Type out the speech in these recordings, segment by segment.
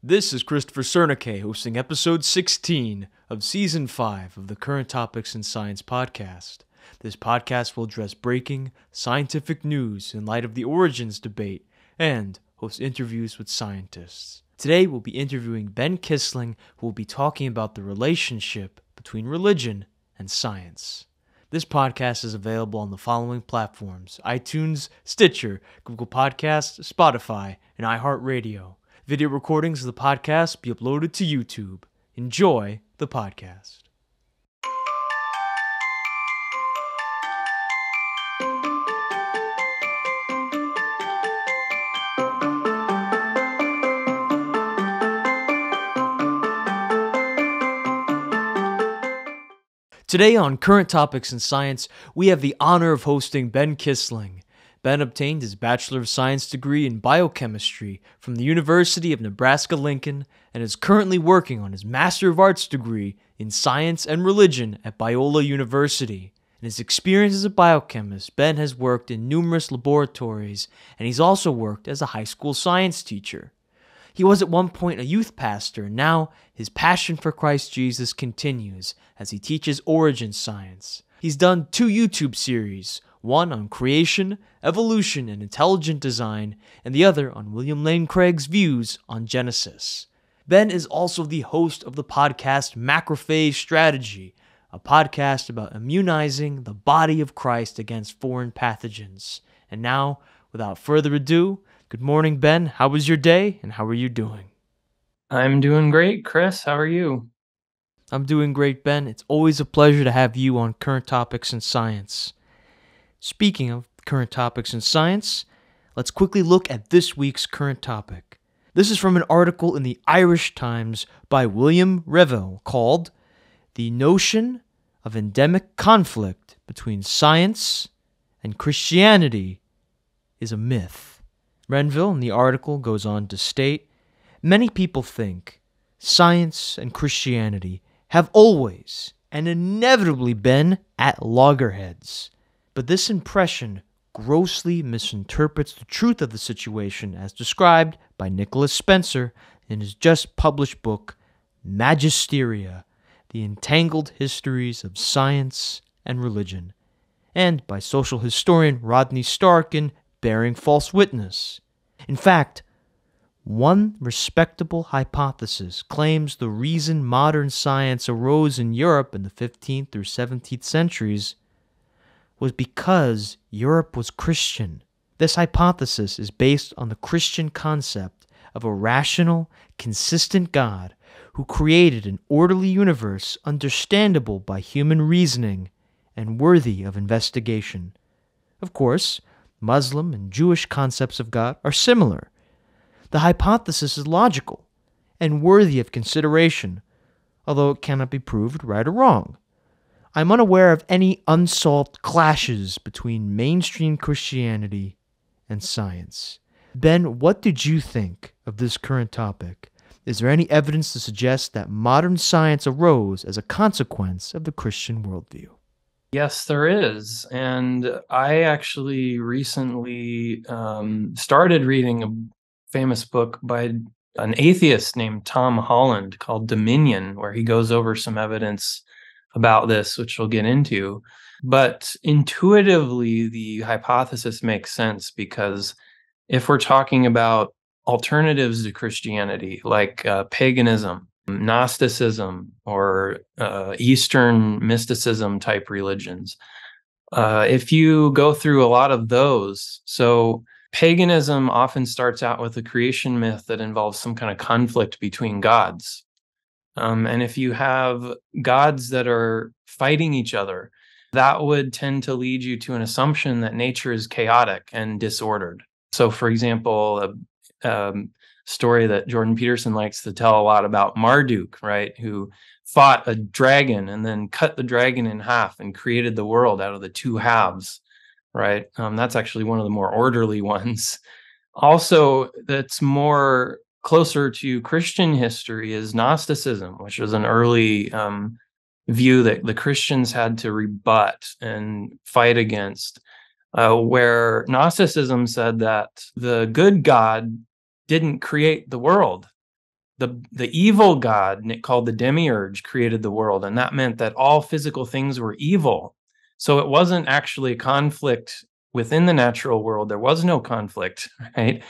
This is Christopher Sernaque hosting episode 16 of season 5 of the Current Topics in Science podcast. This podcast will address breaking scientific news in light of the origins debate and host interviews with scientists. Today we'll be interviewing Ben Kissling, who will be talking about the relationship between religion and science. This podcast is available on the following platforms: iTunes, Stitcher, Google Podcasts, Spotify, and iHeartRadio. Video recordings of the podcast be uploaded to YouTube. Enjoy the podcast. Today on Current Topics in Science, we have the honor of hosting Ben Kissling. Ben obtained his Bachelor of Science degree in biochemistry from the University of Nebraska-Lincoln and is currently working on his Master of Arts degree in Science and Religion at Biola University. In his experience as a biochemist, Ben has worked in numerous laboratories, and he's also worked as a high school science teacher. He was at one point a youth pastor, and now his passion for Christ Jesus continues as he teaches origin science. He's done 2 YouTube series, one on creation, evolution, and intelligent design, and the other on William Lane Craig's views on Genesis. Ben is also the host of the podcast Macrophage Strategy, a podcast about immunizing the body of Christ against foreign pathogens. And now, without further ado, good morning, Ben. How was your day, and how are you doing? I'm doing great, Chris. How are you? I'm doing great, Ben. It's always a pleasure to have you on Current Topics in Science. Speaking of current topics in science, let's quickly look at this week's current topic. This is from an article in the Irish Times by William Revell called "The Notion of Endemic Conflict Between Science and Christianity is a Myth." Renville in the article goes on to state, "Many people think science and Christianity have always and inevitably been at loggerheads. But this impression grossly misinterprets the truth of the situation as described by Nicholas Spencer in his just-published book, Magisteria, The Entangled Histories of Science and Religion, and by social historian Rodney Stark in Bearing False Witness. In fact, one respectable hypothesis claims the reason modern science arose in Europe in the 15th through 17th centuries was because Europe was Christian. This hypothesis is based on the Christian concept of a rational, consistent God who created an orderly universe understandable by human reasoning and worthy of investigation. Of course, Muslim and Jewish concepts of God are similar. The hypothesis is logical and worthy of consideration, although it cannot be proved right or wrong. I'm unaware of any unsolved clashes between mainstream Christianity and science. Ben, what did you think of this current topic? Is there any evidence to suggest that modern science arose as a consequence of the Christian worldview? Yes, there is. And I actually recently started reading a famous book by an atheist named Tom Holland called Dominion, where he goes over some evidence about this, which we'll get into. But intuitively, the hypothesis makes sense because if we're talking about alternatives to Christianity, like paganism, Gnosticism, or Eastern mysticism type religions, if you go through a lot of those, so paganism often starts out with a creation myth that involves some kind of conflict between gods. And if you have gods that are fighting each other, that would tend to lead you to an assumption that nature is chaotic and disordered. So, for example, a story that Jordan Peterson likes to tell a lot about Marduk, right, who fought a dragon and then cut the dragon in half and created the world out of the 2 halves, right? That's actually one of the more orderly ones. Also, that's more closer to Christian history is Gnosticism, which was an early view that the Christians had to rebut and fight against, where Gnosticism said that the good God didn't create the world, the evil god called the demiurge created the world, and that meant that all physical things were evil. So it wasn't actually a conflict within the natural world. There was no conflict, right?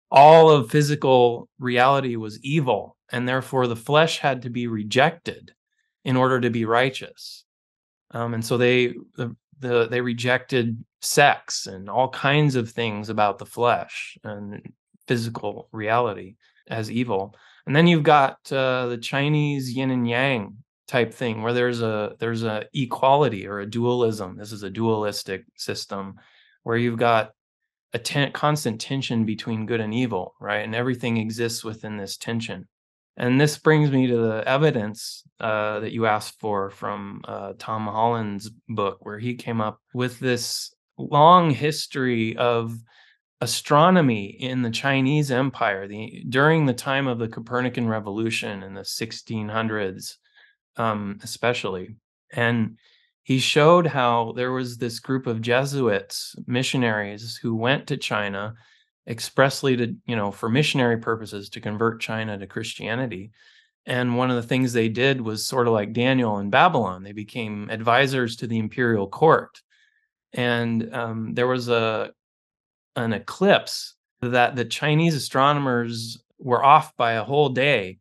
All of physical reality was evil, and therefore the flesh had to be rejected in order to be righteous. And so they rejected sex and all kinds of things about the flesh and physical reality as evil. And then you've got the Chinese yin and yang type thing, where there's a equality or a dualism. This is a dualistic system where you've got a constant tension between good and evil, right? And everything exists within this tension. And this brings me to the evidence that you asked for from Tom Holland's book, where he came up with this long history of astronomy in the Chinese Empire during the time of the Copernican Revolution in the 1600s, especially. And he showed how there was this group of Jesuits, missionaries, who went to China expressly to, for missionary purposes, to convert China to Christianity. And one of the things they did was sort of like Daniel in Babylon. They became advisors to the imperial court. And there was an eclipse that the Chinese astronomers were off by a whole day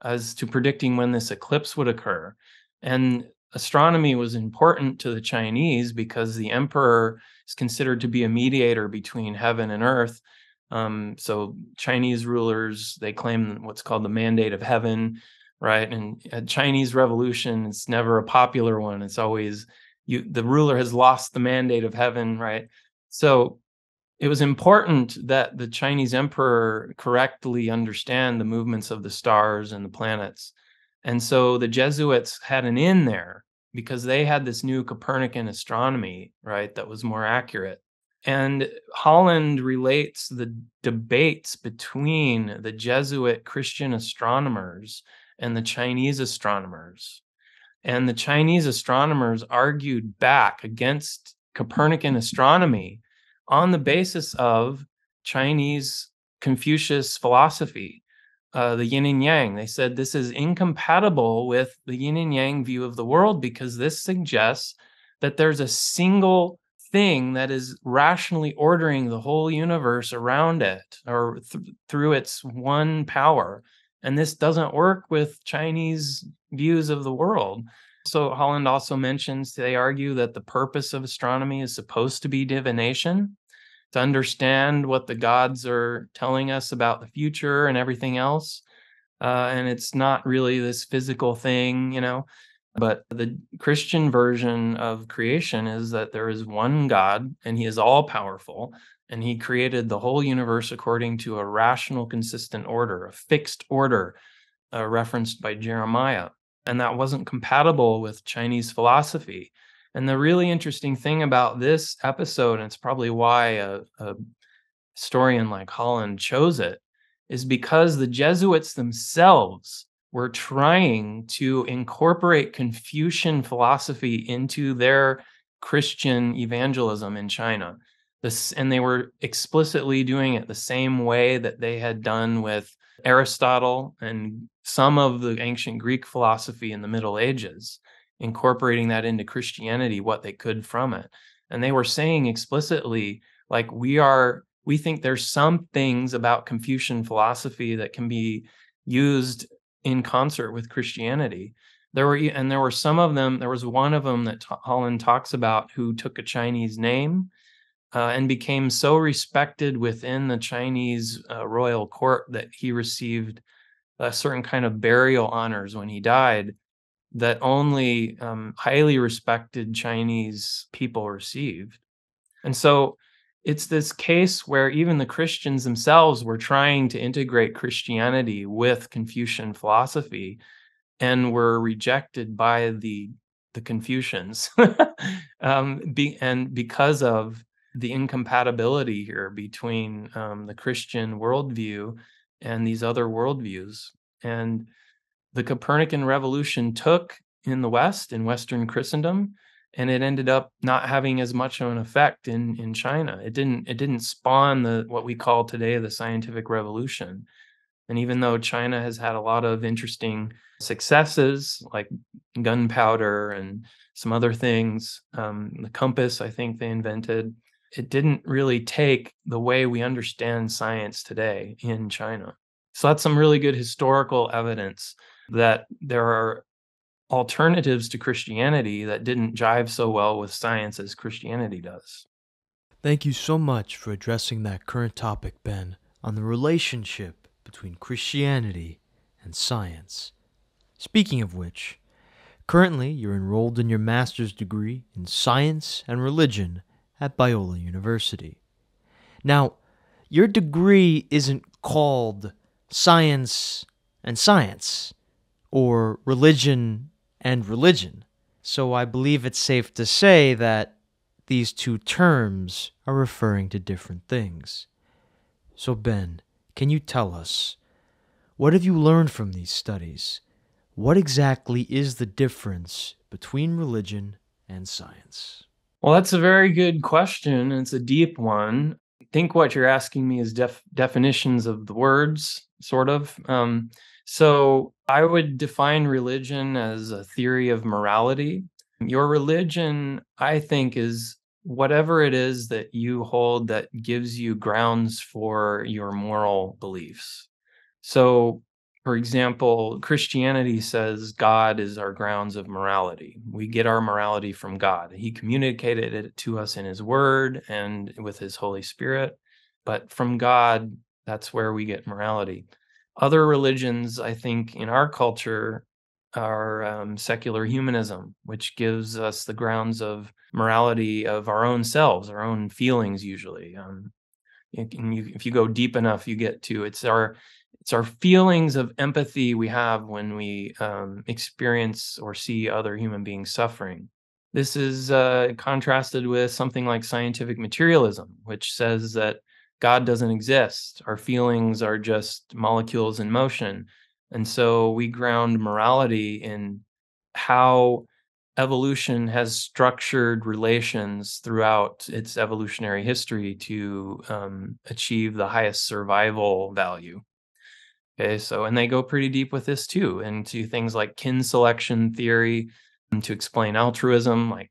as to predicting when this eclipse would occur. And astronomy was important to the Chinese because the emperor is considered to be a mediator between heaven and earth. So Chinese rulers, they claim what's called the mandate of heaven, right? And a Chinese revolution, it's never a popular one. It's always the ruler has lost the mandate of heaven, right? So it was important that the Chinese emperor correctly understand the movements of the stars and the planets. And so the Jesuits had an in there because they had this new Copernican astronomy, right, that was more accurate. And Holland relates the debates between the Jesuit Christian astronomers and the Chinese astronomers. And the Chinese astronomers argued back against Copernican astronomy on the basis of Chinese Confucius philosophy, the yin and yang. They said this is incompatible with the yin and yang view of the world because this suggests that there's a single thing that is rationally ordering the whole universe around it, or through its one power. And this doesn't work with Chinese views of the world. So Holland also mentions, they argue that the purpose of astronomy is supposed to be divination, to understand what the gods are telling us about the future and everything else. And it's not really this physical thing. But the Christian version of creation is that there is one God, and he is all powerful, and he created the whole universe according to a rational, consistent order, a fixed order, referenced by Jeremiah. And that wasn't compatible with Chinese philosophy. And the really interesting thing about this episode, and it's probably why a historian like Holland chose it, is because the Jesuits themselves were trying to incorporate Confucian philosophy into their Christian evangelism in China. And they were explicitly doing it the same way that they had done with Aristotle and some of the ancient Greek philosophy in the Middle Ages, incorporating that into Christianity, what they could from it. And they were saying explicitly, like, we think there's some things about Confucian philosophy that can be used in concert with Christianity. There were some of them. There was one of them that Holland talks about, who took a Chinese name and became so respected within the Chinese royal court that he received a certain kind of burial honors when he died that only highly respected Chinese people received. And so it's this case where even the Christians themselves were trying to integrate Christianity with Confucian philosophy and were rejected by the Confucians. And because of the incompatibility here between the Christian worldview and these other worldviews. And the Copernican revolution took in the West, in Western Christendom, and it ended up not having as much of an effect in China. It didn't spawn what we call today the scientific revolution. And even though China has had a lot of interesting successes, like gunpowder and some other things, the compass, I think they invented, it didn't really take the way we understand science today in China. So that's some really good historical evidence that there are alternatives to Christianity that didn't jive so well with science as Christianity does. Thank you so much for addressing that current topic, Ben, on the relationship between Christianity and science. Speaking of which, currently you're enrolled in your master's degree in science and religion at Biola University. Now, your degree isn't called science and science, or religion and religion. So I believe it's safe to say that these two terms are referring to different things. So Ben, can you tell us, what have you learned from these studies? What exactly is the difference between religion and science? Well, that's a very good question. It's a deep one. I think what you're asking me is definitions of the words, sort of. So I would define religion as a theory of morality. Your religion, I think, is whatever it is that you hold that gives you grounds for your moral beliefs. So, for example, Christianity says God is our grounds of morality. We get our morality from God. He communicated it to us in His Word and with His Holy Spirit. But from God, that's where we get morality. Other religions, I think, in our culture are secular humanism, which gives us the grounds of morality of our own selves, our own feelings, usually. If you go deep enough, you get to it's our feelings of empathy we have when we experience or see other human beings suffering. This is contrasted with something like scientific materialism, which says that God doesn't exist. Our feelings are just molecules in motion. And so we ground morality in how evolution has structured relations throughout its evolutionary history to achieve the highest survival value. Okay, so and they go pretty deep with this too, into things like kin selection theory to explain altruism. Like,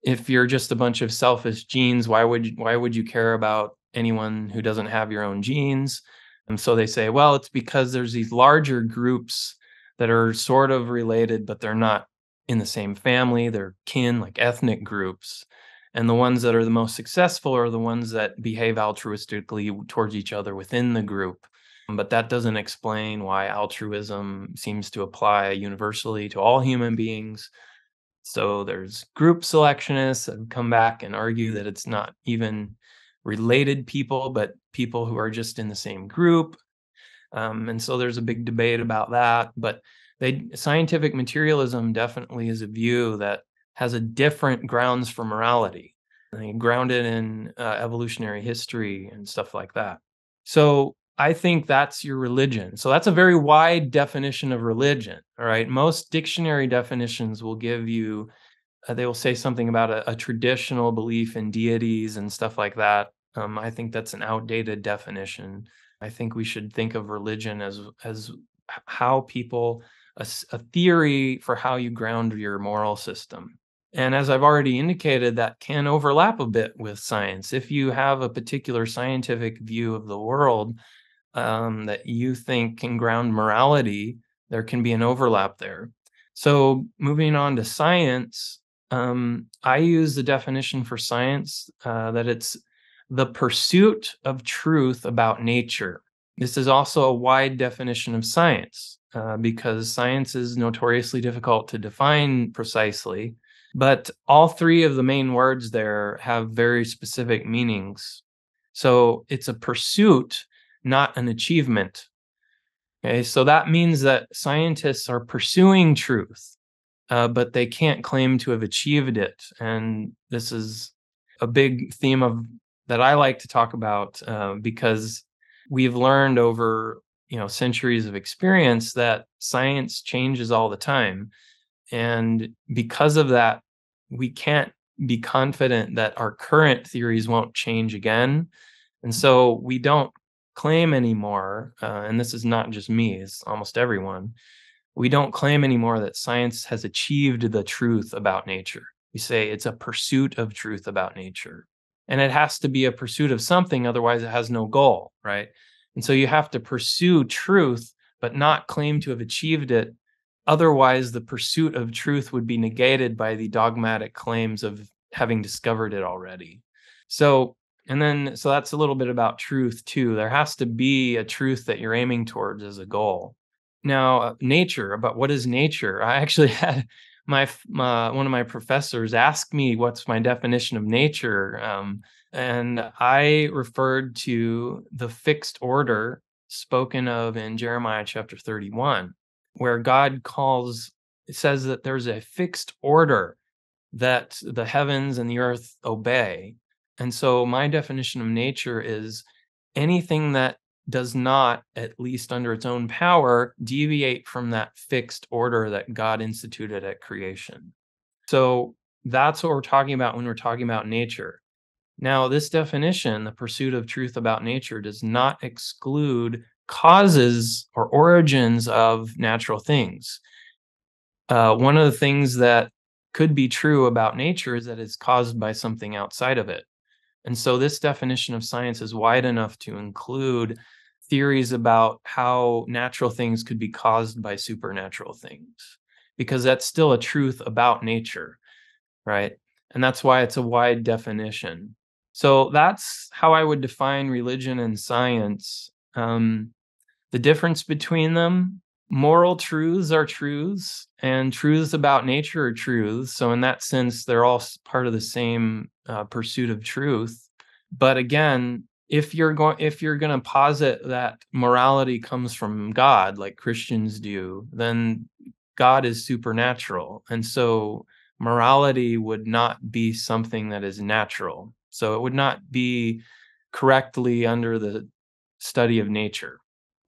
if you're just a bunch of selfish genes, why would you care about anyone who doesn't have your own genes? And so they say, well, it's because there's these larger groups that are sort of related, but they're not in the same family. They're kin, like ethnic groups. And the ones that are the most successful are the ones that behave altruistically towards each other within the group. But that doesn't explain why altruism seems to apply universally to all human beings. So there's group selectionists that come back and argue that it's not even related people, but people who are just in the same group. And so there's a big debate about that. But scientific materialism definitely is a view that has a different grounds for morality. They ground it in evolutionary history and stuff like that. So I think that's your religion. So that's a very wide definition of religion. All right. Most dictionary definitions will give you, they will say something about a traditional belief in deities and stuff like that. I think that's an outdated definition. I think we should think of religion as how people, a theory for how you ground your moral system. And as I've already indicated, that can overlap a bit with science. If you have a particular scientific view of the world, that you think can ground morality, there can be an overlap there. So moving on to science, I use the definition for science that it's the pursuit of truth about nature. This is also a wide definition of science because science is notoriously difficult to define precisely, but all three of the main words there have very specific meanings. So it's a pursuit, not an achievement. Okay, so that means that scientists are pursuing truth, but they can't claim to have achieved it. And this is a big theme of that I like to talk about because we've learned over centuries of experience that science changes all the time, and because of that, we can't be confident that our current theories won't change again. And so we don't claim anymore, and this is not just me, it's almost everyone, we don't claim anymore that science has achieved the truth about nature. We say it's a pursuit of truth about nature. And it has to be a pursuit of something, otherwise it has no goal, right? And so you have to pursue truth, but not claim to have achieved it. Otherwise, the pursuit of truth would be negated by the dogmatic claims of having discovered it already. So that's a little bit about truth too. There has to be a truth that you're aiming towards as a goal. Now, nature, about what is nature? I actually had one of my professors ask me what's my definition of nature, and I referred to the fixed order spoken of in Jeremiah chapter 31, where God says that there's a fixed order that the heavens and the earth obey. And so my definition of nature is anything that does not, at least under its own power, deviate from that fixed order that God instituted at creation. So that's what we're talking about when we're talking about nature. Now, this definition, the pursuit of truth about nature, does not exclude causes or origins of natural things. One of the things that could be true about nature is that it's caused by something outside of it. And so this definition of science is wide enough to include theories about how natural things could be caused by supernatural things, because that's still a truth about nature, right? And that's why it's a wide definition. So that's how I would define religion and science. The difference between them: moral truths are truths, and truths about nature are truths. So in that sense, they're all part of the same pursuit of truth. But again, if you're going to posit that morality comes from God, like Christians do, then God is supernatural, and so morality would not be something that is natural. So it would not be correctly under the study of nature.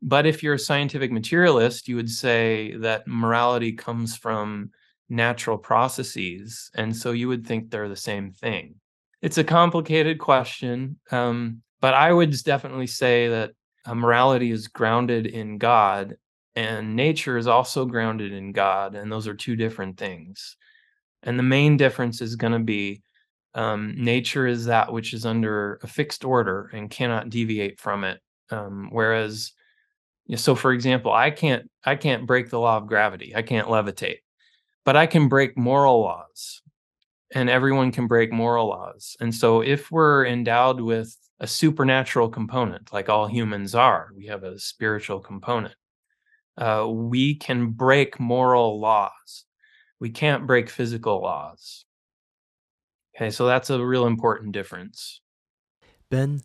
But if you're a scientific materialist, you would say that morality comes from natural processes, and so you would think they're the same thing. It's a complicated question, but I would definitely say that morality is grounded in God, and nature is also grounded in God, and those are two different things. And the main difference is going to be nature is that which is under a fixed order and cannot deviate from it, whereas so for example, I can't break the law of gravity. I can't levitate, but I can break moral laws, and everyone can break moral laws. And so if we're endowed with a supernatural component, like all humans are, we have a spiritual component, we can break moral laws. We can't break physical laws. Okay, so that's a real important difference. Ben,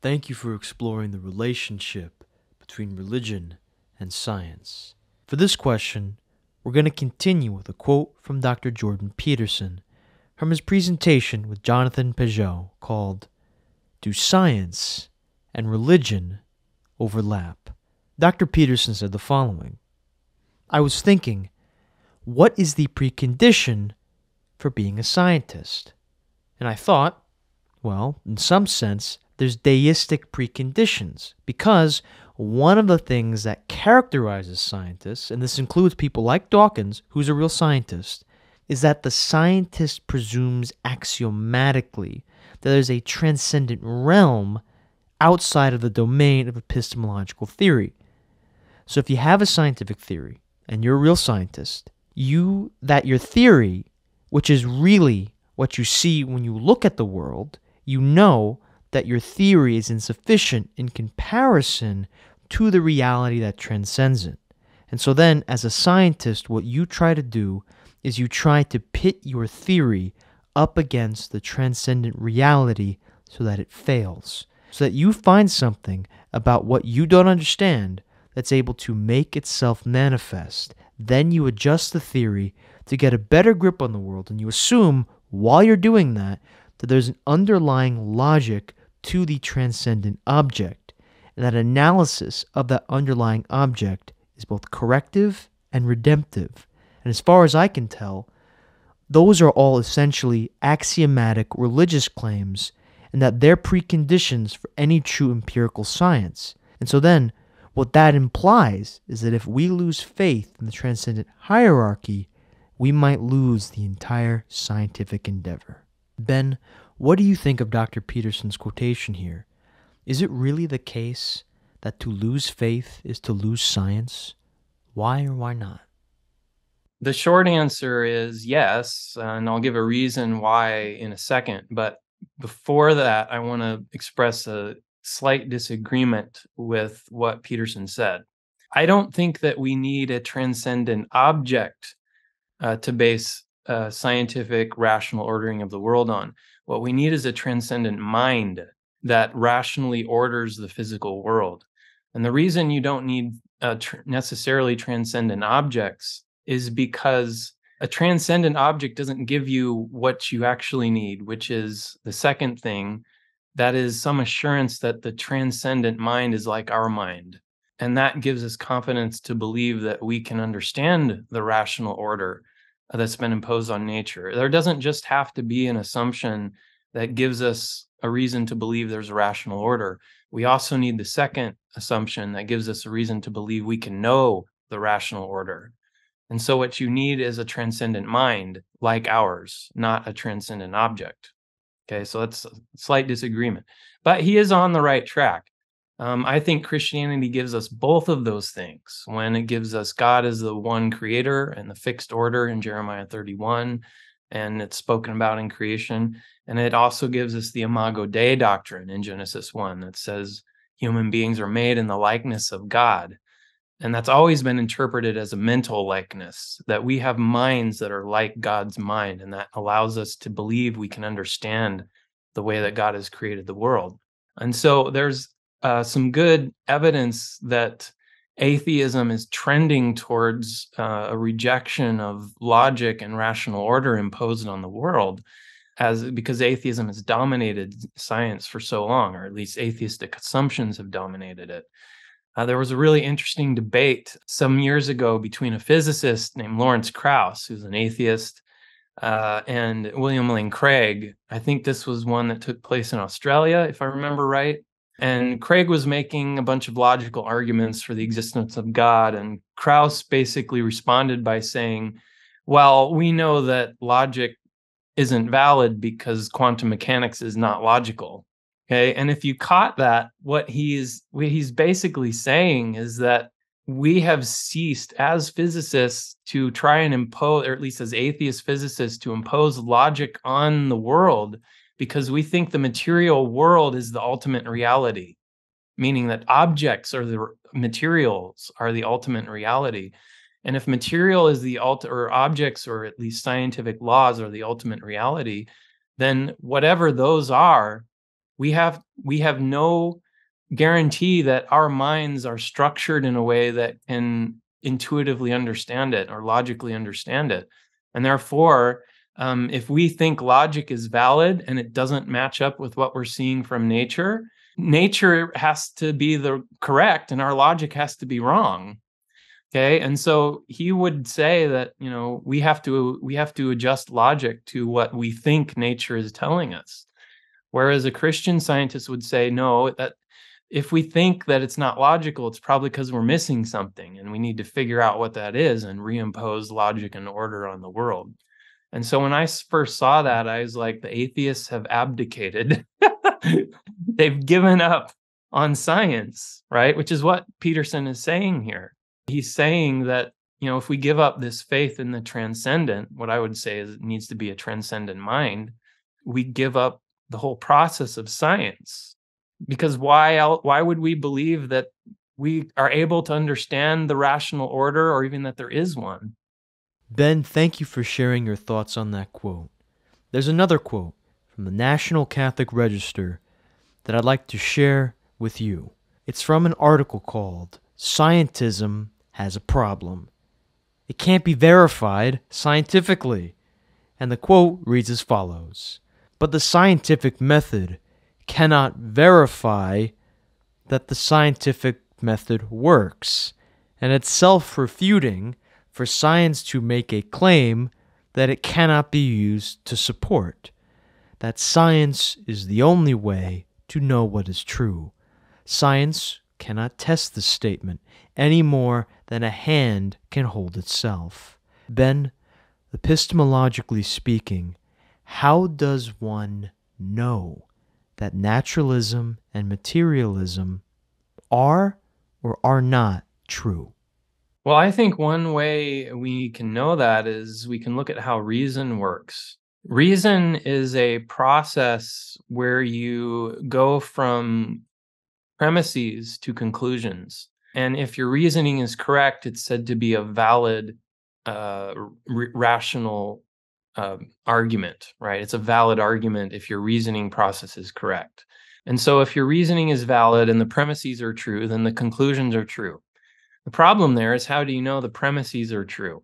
thank you for exploring the relationship between religion and science. For this question, we're going to continue with a quote from Dr. Jordan Peterson from his presentation with Jonathan Peugeot called, "Do Science and Religion Overlap?" Dr. Peterson said the following: "I was thinking, what is the precondition for being a scientist? And I thought, well, in some sense, there's deistic preconditions, because one of the things that characterizes scientists, and this includes people like Dawkins, who's a real scientist, is that the scientist presumes axiomatically that there's a transcendent realm outside of the domain of epistemological theory. So if you have a scientific theory and you're a real scientist, that your theory, which is really what you see when you look at the world, you know that your theory is insufficient in comparison to the reality that transcends it. And so then, as a scientist, what you try to do is you try to pit your theory up against the transcendent reality so that it fails, so that you find something about what you don't understand that's able to make itself manifest. Then you adjust the theory to get a better grip on the world, and you assume, while you're doing that there's an underlying logic to the transcendent object, and that analysis of that underlying object is both corrective and redemptive. And as far as I can tell, those are all essentially axiomatic religious claims, and that they're preconditions for any true empirical science. And so then, what that implies is that if we lose faith in the transcendent hierarchy, we might lose the entire scientific endeavor. Ben, what do you think of Dr. Peterson's quotation here? Is it really the case that to lose faith is to lose science? Why or why not? The short answer is yes, and I'll give a reason why in a second. But before that, I want to express a slight disagreement with what Peterson said. I don't think that we need a transcendent object to base scientific rational ordering of the world on. What we need is a transcendent mind that rationally orders the physical world. And the reason you don't need necessarily transcendent objects is because a transcendent object doesn't give you what you actually need, which is the second thing. That is some assurance that the transcendent mind is like our mind. And that gives us confidence to believe that we can understand the rational order that's been imposed on nature. There doesn't just have to be an assumption that gives us a reason to believe there's a rational order. We also need the second assumption that gives us a reason to believe we can know the rational order. And so what you need is a transcendent mind like ours, not a transcendent object. Okay, so that's a slight disagreement. But he is on the right track. I think Christianity gives us both of those things when it gives us God as the one creator and the fixed order in Jeremiah 31, and it's spoken about in creation. And it also gives us the Imago Dei doctrine in Genesis 1 that says human beings are made in the likeness of God. And that's always been interpreted as a mental likeness, that we have minds that are like God's mind, and that allows us to believe we can understand the way that God has created the world. And so there's some good evidence that atheism is trending towards a rejection of logic and rational order imposed on the world, because atheism has dominated science for so long, or at least atheistic assumptions have dominated it. There was a really interesting debate some years ago between a physicist named Lawrence Krauss, who's an atheist, and William Lane Craig. I think this was one that took place in Australia, if I remember right. And Craig was making a bunch of logical arguments for the existence of God, and Krauss basically responded by saying, well, we know that logic isn't valid because quantum mechanics is not logical. Okay, and if you caught that, what he's basically saying is that we have ceased as physicists to try and impose, or at least as atheist physicists, to impose logic on the world because we think the material world is the ultimate reality, meaning that objects or the materials are the ultimate reality. And if material is the or objects, or at least scientific laws, are the ultimate reality, then whatever those are, we have no guarantee that our minds are structured in a way that can intuitively understand it or logically understand it. And therefore, if we think logic is valid and it doesn't match up with what we're seeing from nature, nature has to be the correct and our logic has to be wrong. Okay, and so he would say that, you know, we have to adjust logic to what we think nature is telling us. Whereas a Christian scientist would say, no, that if we think that it's not logical, it's probably because we're missing something and we need to figure out what that is and reimpose logic and order on the world. And so when I first saw that, I was like, the atheists have abdicated. They've given up on science, right? Which is what Peterson is saying here. He's saying that, you know, if we give up this faith in the transcendent, what I would say is it needs to be a transcendent mind, we give up the whole process of science. Because why would we believe that we are able to understand the rational order, or even that there is one? Ben, thank you for sharing your thoughts on that quote. There's another quote from the National Catholic Register that I'd like to share with you. It's from an article called "Scientism Has a Problem. It Can't Be Verified Scientifically." And the quote reads as follows: "But the scientific method cannot verify that the scientific method works, and it's self-refuting for science to make a claim that it cannot be used to support. that science is the only way to know what is true. Science cannot test this statement any more than a hand can hold itself. Ben, epistemologically speaking, how does one know that naturalism and materialism are or are not true? Well, I think one way we can know that is we can look at how reason works. Reason is a process where you go from premises to conclusions. And if your reasoning is correct, it's said to be a valid, rational argument, right? It's a valid argument if your reasoning process is correct. And so if your reasoning is valid and the premises are true, then the conclusions are true. The problem there is, how do you know the premises are true?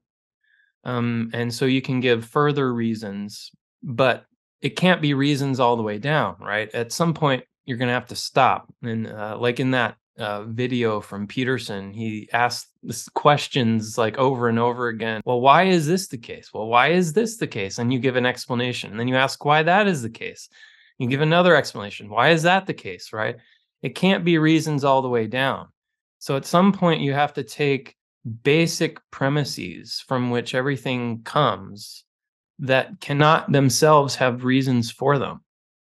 And so you can give further reasons, but it can't be reasons all the way down, right? At some point, you're going to have to stop. And like in that video from Peterson, he asked this questions like over and over again. Well, why is this the case? Well, why is this the case? And you give an explanation. And then you ask why that is the case. You give another explanation. Why is that the case, right? It can't be reasons all the way down. So at some point, you have to take basic premises from which everything comes that cannot themselves have reasons for them.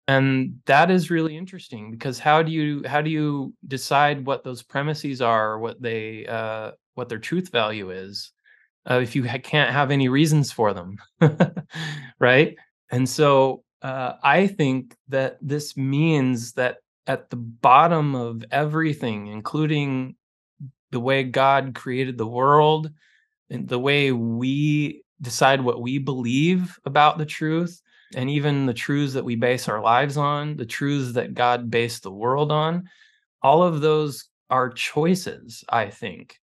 And that is really interesting, because how do you decide what those premises are, or what their truth value is, if you can't have any reasons for them, right? And so I think that this means that at the bottom of everything, including the way God created the world, and the way we decide what we believe about the truth, and even the truths that we base our lives on, the truths that God based the world on, all of those are choices, I think,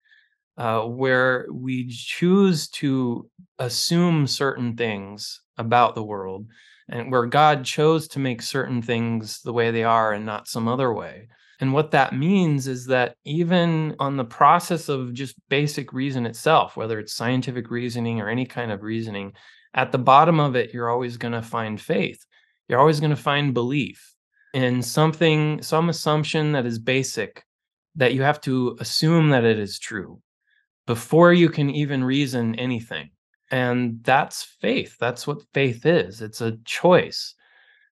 where we choose to assume certain things about the world, and where God chose to make certain things the way they are and not some other way. And what that means is that even on the process of just basic reason itself, whether it's scientific reasoning or any kind of reasoning, at the bottom of it, you're always going to find faith. You're always going to find belief in something, some assumption that is basic, that you have to assume that it is true before you can even reason anything. And that's faith. That's what faith is. It's a choice.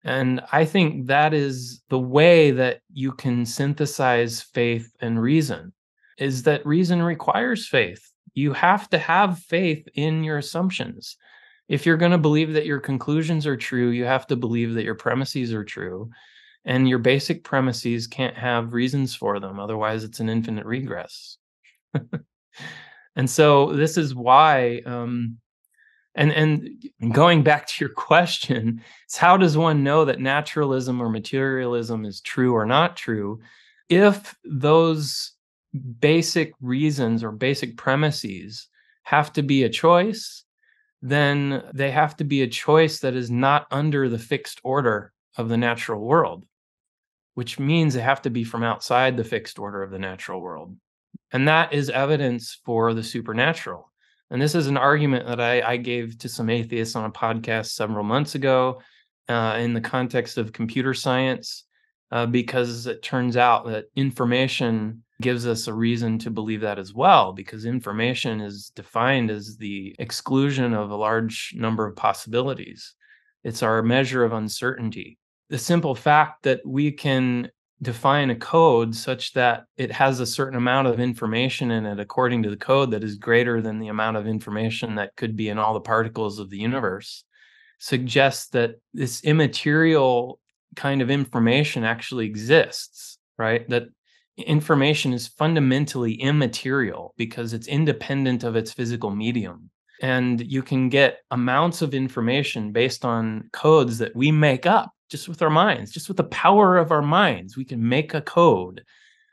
And I think that is the way that you can synthesize faith and reason, is that reason requires faith. You have to have faith in your assumptions. If you're going to believe that your conclusions are true, you have to believe that your premises are true. And your basic premises can't have reasons for them. Otherwise, it's an infinite regress. And so this is why, and going back to your question, it's how does one know that naturalism or materialism is true or not true? If those basic reasons or basic premises have to be a choice, then they have to be a choice that is not under the fixed order of the natural world, which means they have to be from outside the fixed order of the natural world. And that is evidence for the supernatural. And this is an argument that I gave to some atheists on a podcast several months ago in the context of computer science, because it turns out that information gives us a reason to believe that as well, because information is defined as the exclusion of a large number of possibilities. It's our measure of uncertainty. The simple fact that we can define a code such that it has a certain amount of information in it according to the code that is greater than the amount of information that could be in all the particles of the universe suggests that this immaterial kind of information actually exists, right? That information is fundamentally immaterial because it's independent of its physical medium. And you can get amounts of information based on codes that we make up just with our minds, just with the power of our minds. We can make a code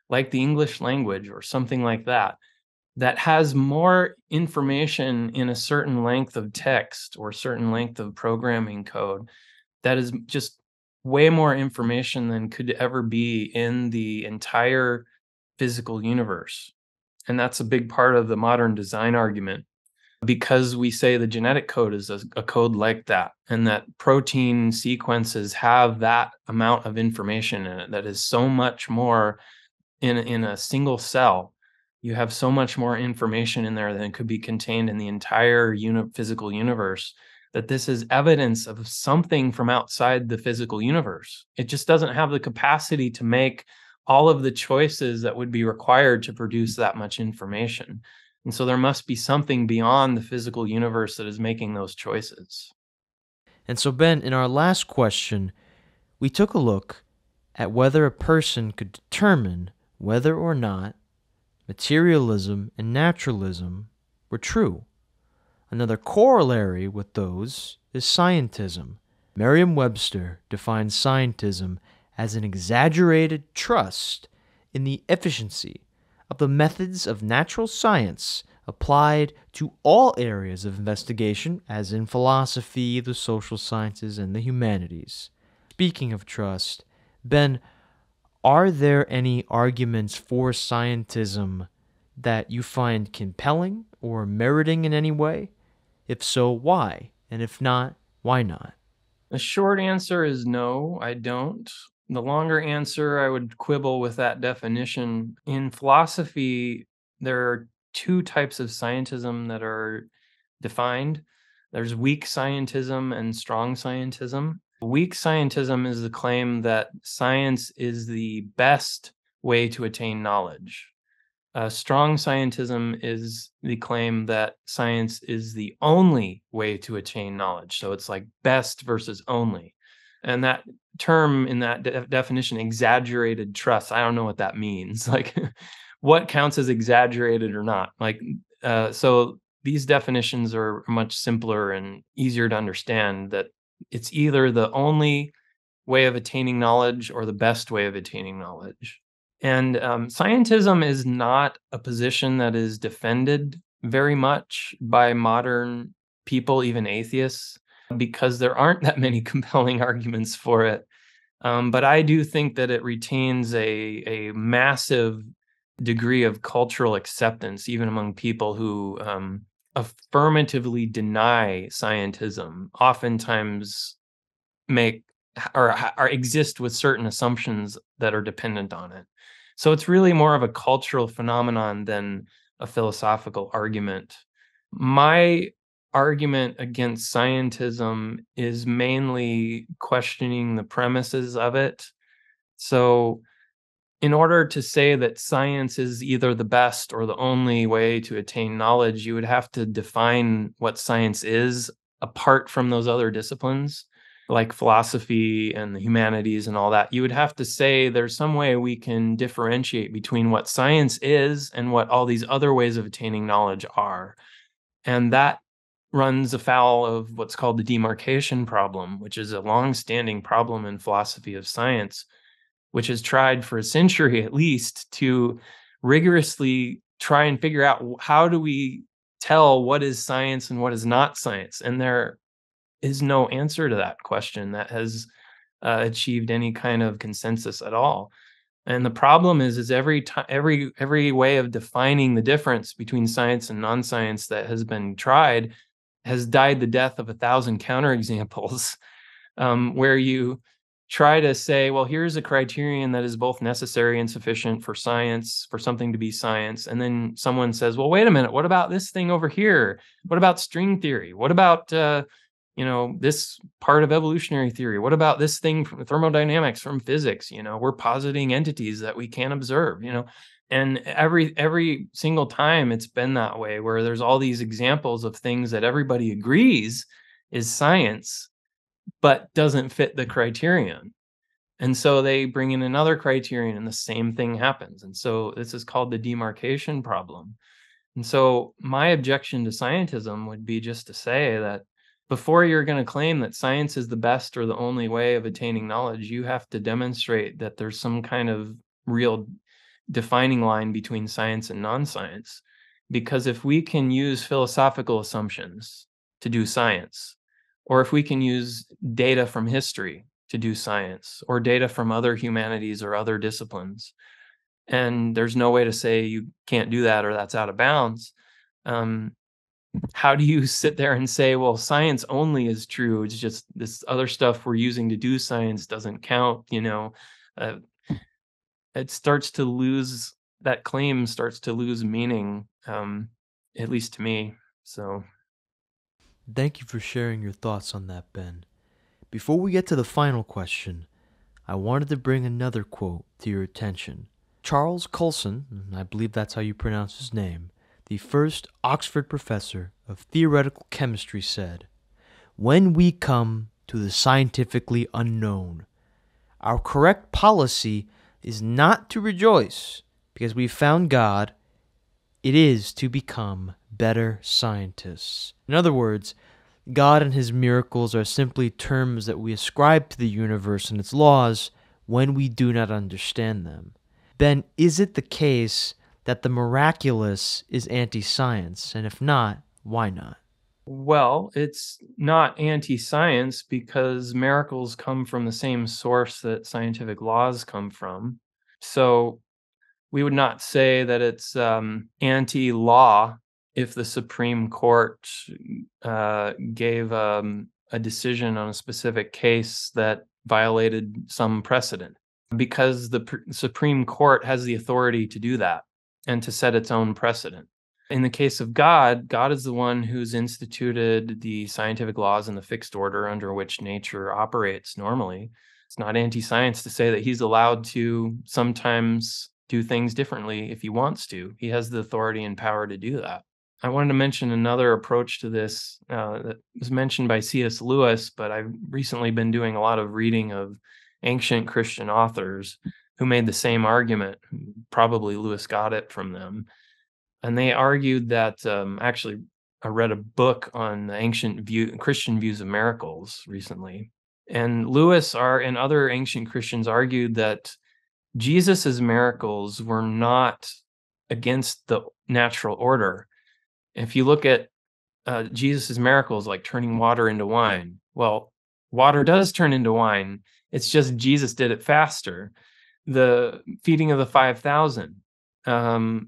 like the English language or something like that, that has more information in a certain length of text or certain length of programming code, that is just way more information than could ever be in the entire physical universe. And that's a big part of the modern design argument. because we say the genetic code is a code like that, and that protein sequences have that amount of information in it that is so much more in a single cell. You have so much more information in there than could be contained in the entire physical universe, that this is evidence of something from outside the physical universe. It just doesn't have the capacity to make all of the choices that would be required to produce that much information. And so there must be something beyond the physical universe that is making those choices. And so, Ben, in our last question, we took a look at whether a person could determine whether or not materialism and naturalism were true. Another corollary with those is scientism. Merriam-Webster defines scientism as an exaggerated trust in the efficiency of the methods of natural science applied to all areas of investigation, as in philosophy, the social sciences, and the humanities. Speaking of trust, Ben, are there any arguments for scientism that you find compelling or meriting in any way? If so, why? And if not, why not? The short answer is no, I don't. The longer answer, I would quibble with that definition. In philosophy, there are two types of scientism that are defined. There's weak scientism and strong scientism. Weak scientism is the claim that science is the best way to attain knowledge. Strong scientism is the claim that science is the only way to attain knowledge. So it's like best versus only. And that term in that definition, exaggerated trust, I don't know what that means. Like, what counts as exaggerated or not? Like, so these definitions are much simpler and easier to understand, that it's either the only way of attaining knowledge or the best way of attaining knowledge. And scientism is not a position that is defended very much by modern people, even atheists, because there aren't that many compelling arguments for it. But I do think that it retains a massive degree of cultural acceptance, even among people who affirmatively deny scientism, oftentimes make or exist with certain assumptions that are dependent on it. So it's really more of a cultural phenomenon than a philosophical argument. My argument against scientism is mainly questioning the premises of it. So, in order to say that science is either the best or the only way to attain knowledge, you would have to define what science is apart from those other disciplines, like philosophy and the humanities and all that. You would have to say there's some way we can differentiate between what science is and what all these other ways of attaining knowledge are. And that runs afoul of what's called the demarcation problem, which is a long-standing problem in philosophy of science, which has tried for a century at least to rigorously try and figure out how do we tell what is science and what is not science. And there is no answer to that question that has achieved any kind of consensus at all. And the problem is every way of defining the difference between science and non-science that has been tried has died the death of 1,000 counterexamples, where you try to say, well, here's a criterion that is both necessary and sufficient for science, for something to be science. And then someone says, well, wait a minute, what about this thing over here? What about string theory? What about, this part of evolutionary theory? What about this thing from thermodynamics, from physics? We're positing entities that we can't observe, and every single time it's been that way, where there's all these examples of things that everybody agrees is science, but doesn't fit the criterion. And so they bring in another criterion and the same thing happens. And so this is called the demarcation problem. And so my objection to scientism would be just to say that before you're going to claim that science is the best or the only way of attaining knowledge, you have to demonstrate that there's some kind of real defining line between science and non-science. Because if we can use philosophical assumptions to do science, or if we can use data from history to do science, or data from other humanities or other disciplines, and there's no way to say you can't do that or that's out of bounds, how do you sit there and say, well, science only is true? It's just this other stuff we're using to do science doesn't count, Uh, it starts to lose, that claim starts to lose meaning, at least to me. So, Thank you for sharing your thoughts on that, Ben. Before we get to the final question, I wanted to bring another quote to your attention. Charles Coulson, and I believe that's how you pronounce his name, the first Oxford professor of theoretical chemistry, said, "When we come to the scientifically unknown, our correct policy is not to rejoice because we found God. It is to become better scientists." In other words, God and his miracles are simply terms that we ascribe to the universe and its laws when we do not understand them. Ben, is it the case that the miraculous is anti-science? And if not, why not? well, it's not anti-science because miracles come from the same source that scientific laws come from. So we would not say that it's anti-law if the Supreme Court gave a decision on a specific case that violated some precedent, because the Supreme Court has the authority to do that and to set its own precedent. In the case of God, God is the one who's instituted the scientific laws and the fixed order under which nature operates normally. It's not anti-science to say that he's allowed to sometimes do things differently if he wants to. He has the authority and power to do that. I wanted to mention another approach to this that was mentioned by C.S. Lewis, but I've recently been doing a lot of reading of ancient Christian authors who made the same argument. Probably Lewis got it from them. And they argued that, actually, I read a book on the Christian views of miracles recently. And Lewis and other ancient Christians argued that Jesus's miracles were not against the natural order. If you look at Jesus's miracles, like turning water into wine, well, water does turn into wine. It's just Jesus did it faster. The feeding of the 5,000,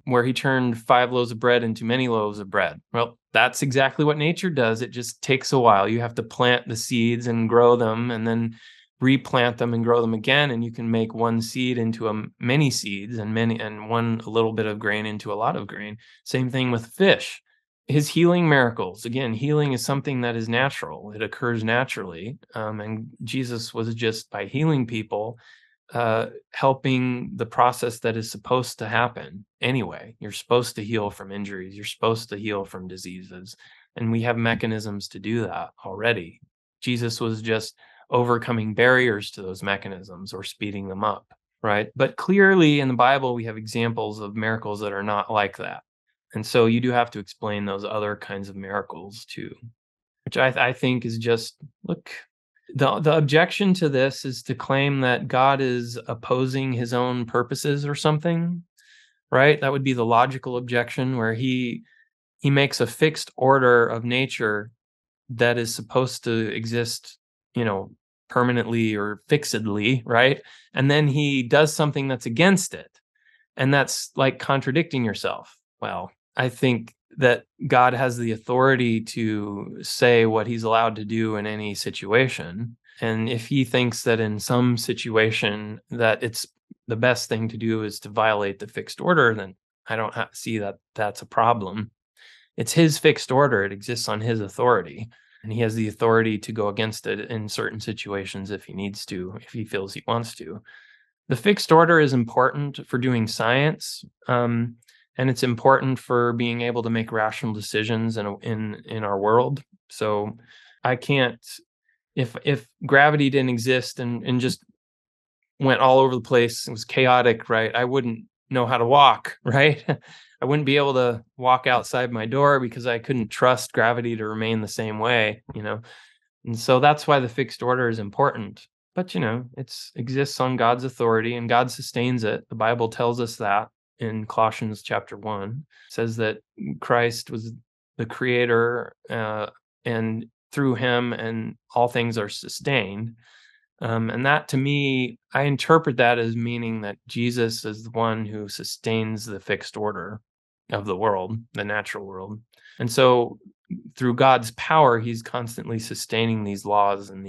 where he turned 5 loaves of bread into many loaves of bread. Well, that's exactly what nature does. It just takes a while. You have to plant the seeds and grow them, and then replant them and grow them again, and you can make one seed into many seeds, and one a little bit of grain into a lot of grain. Same thing with fish. His healing miracles, again, healing is something that is natural. It occurs naturally, and Jesus was just, by healing people, helping the process that is supposed to happen anyway. You're supposed to heal from injuries. You're supposed to heal from diseases. And we have mechanisms to do that already. Jesus was just overcoming barriers to those mechanisms or speeding them up, right? But clearly in the Bible, we have examples of miracles that are not like that. And so you do have to explain those other kinds of miracles too, which I think is just, look, the objection to this is to claim that God is opposing his own purposes or something, right? That would be the logical objection, where he makes a fixed order of nature that is supposed to exist, permanently or fixedly, right? And then he does something that's against it. And that's like contradicting yourself. Well, I think that God has the authority to say what he's allowed to do in any situation. And if he thinks that in some situation that it's the best thing to do is to violate the fixed order, then I don't see that that's a problem. It's his fixed order. It exists on his authority. And he has the authority to go against it in certain situations if he needs to, if he feels he wants to. The fixed order is important for doing science, and it's important for being able to make rational decisions in our world. So I can't, if gravity didn't exist and just went all over the place, it was chaotic, right? I wouldn't know how to walk, right? I wouldn't be able to walk outside my door because I couldn't trust gravity to remain the same way, And so that's why the fixed order is important. But, it exists on God's authority and God sustains it. The Bible tells us that in Colossians chapter 1. It says that Christ was the creator, and through him and all things are sustained. And that, to me, I interpret that as meaning that Jesus is the one who sustains the fixed order of the world, the natural world. And so through God's power, he's constantly sustaining these laws and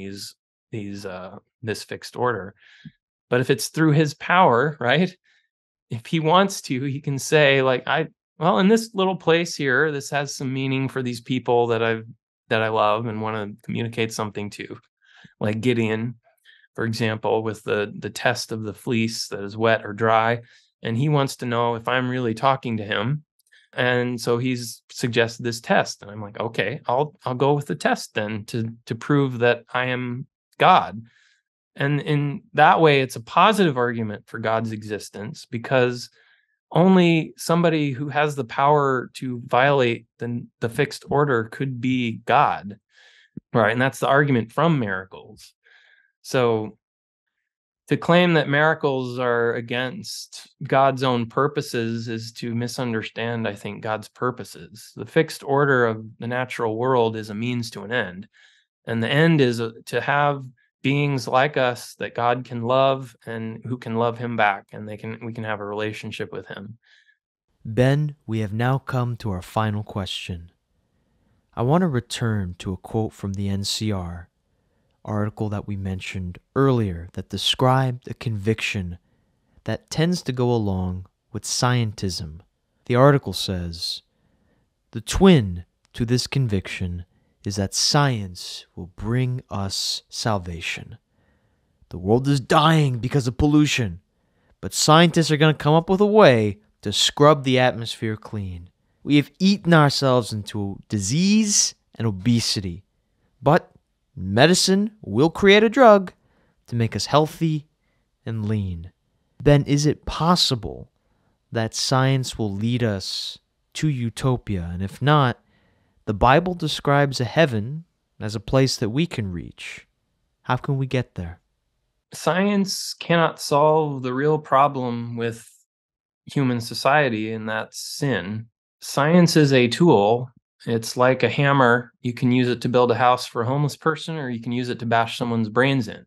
this fixed order. But if it's through his power, right? If he wants to, he can say, like, in this little place here, this has some meaning for these people that I love and want to communicate something to. Like Gideon, for example, with the test of the fleece that is wet or dry, and he wants to know if I'm really talking to him. And so he's suggested this test, and I'm like, okay, I'll go with the test then to prove that I am God. And in that way, it's a positive argument for God's existence, because only somebody who has the power to violate the fixed order could be God, right? And that's the argument from miracles. So to claim that miracles are against God's own purposes is to misunderstand, I think, God's purposes. The fixed order of the natural world is a means to an end. And the end is to have beings like us that God can love and who can love him back, and we can have a relationship with him. Ben, we have now come to our final question. I want to return to a quote from the NCR article that we mentioned earlier that described a conviction that tends to go along with scientism. The article says, "The twin to this conviction is that science will bring us salvation. The world is dying because of pollution, but scientists are going to come up with a way to scrub the atmosphere clean. We have eaten ourselves into disease and obesity, but medicine will create a drug to make us healthy and lean." Then is it possible that science will lead us to utopia? And if not, the Bible describes a heaven as a place that we can reach. How can we get there? Science cannot solve the real problem with human society, and that's sin. Science is a tool. It's like a hammer. You can use it to build a house for a homeless person, or you can use it to bash someone's brains in.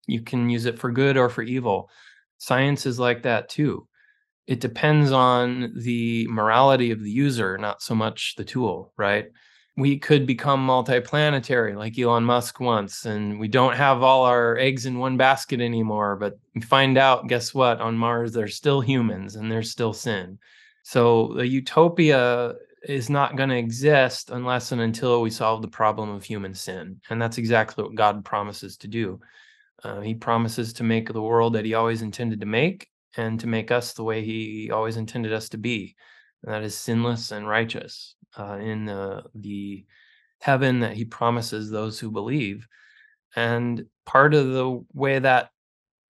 You can use it for good or for evil. Science is like that too. It depends on the morality of the user, not so much the tool, right? We could become multiplanetary like Elon Musk wants, and we don't have all our eggs in one basket anymore. But we find out, guess what? On Mars, there's still humans and there's still sin. So the utopia is not going to exist unless and until we solve the problem of human sin. And that's exactly what God promises to do. He promises to make the world that he always intended to make, and to make us the way he always intended us to be. And that is sinless and righteous in the heaven that he promises those who believe. And part of the way that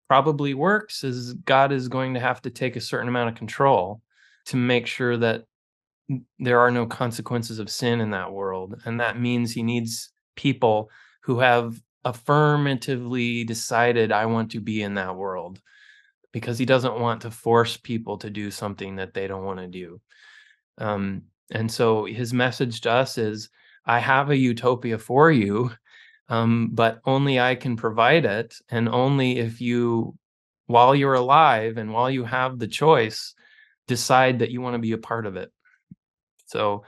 probably works is God is going to have to take a certain amount of control to make sure that there are no consequences of sin in that world. And that means he needs people who have affirmatively decided, I want to be in that world, because he doesn't want to force people to do something that they don't want to do. And so his message to us is, I have a utopia for you, but only I can provide it. And only if you, while you're alive and while you have the choice, decide that you want to be a part of it. So,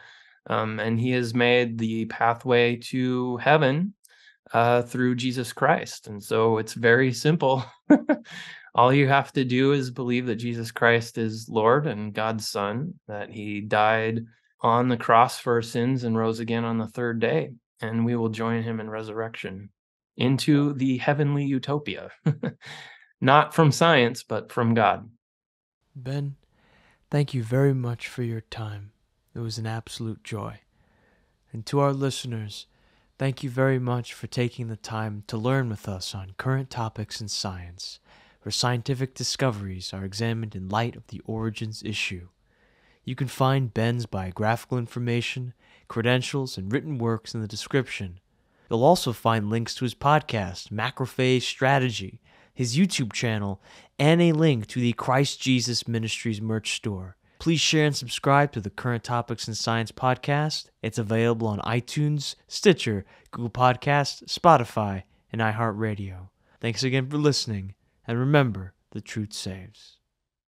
and he has made the pathway to heaven through Jesus Christ. And so it's very simple. All you have to do is believe that Jesus Christ is Lord and God's Son, that he died on the cross for our sins and rose again on the third day, and we will join him in resurrection into the heavenly utopia. Not from science, but from God. Ben, thank you very much for your time. It was an absolute joy. And to our listeners, thank you very much for taking the time to learn with us on current topics in science, where scientific discoveries are examined in light of the origins issue. You can find Ben's biographical information, credentials, and written works in the description. You'll also find links to his podcast, Macrophage Strategy, his YouTube channel, and a link to the Christ Jesus Ministries merch store. Please share and subscribe to the Current Topics in Science podcast. It's available on iTunes, Stitcher, Google Podcasts, Spotify, and iHeartRadio. Thanks again for listening, and remember, the truth saves.